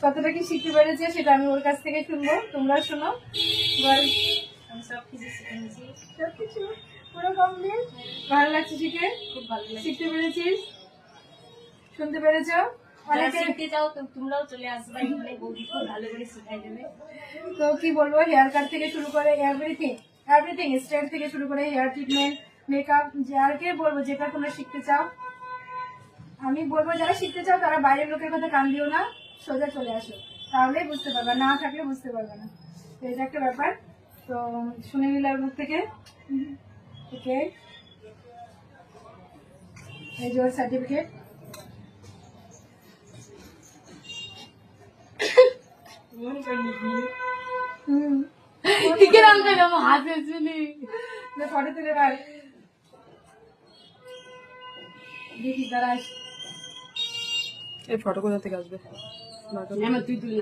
কতটা কি শিখতে পেরেছে সেটা আমি ওর কাছ থেকে শুনবো, তোমরা শোনো। বল। আমি সবকিছু শিখে নিয়েছি। সবকিছু পুরো কমপ্লিট। ভালো লাগছে শিখে? খুব ভালো লাগে। শিখতে পেরেছিস? শুনতে পেরেছ? যারা অনেকে শিখতে চাও তো তোমরাও চলে আসবে, এখানে বৌদি খুব ভালো করে শিখাই দেবে। তো কি বলবো, হেয়ার কাট থেকে শুরু করে এভরিথিং এভরিথিং, স্টাইল থেকে শুরু করে হেয়ার ট্রিটমেন্ট, মেকআপ, যারকে বলবো যেটা তোমরা শিখতে চাও। আমি বলবো যারা শিখতে চাও তারা বাইরের লোকের কথা কান দিও না, সোজা চলে আসো, তাহলেই বুঝতে পারবে, না থাকলে বুঝতে পারবে না। তো এটা একটা ব্যাপার। তো শুনে নিলাম মুখ থেকে। ওকে, এই যে সার্টিফিকেট। টিকে রাখবে না, আমার হাত এসেনি। ফটো তুলে রাখ, দেখি দাঁড়াস। এই ফটো কোথা থেকে আসবে? তুই তুলি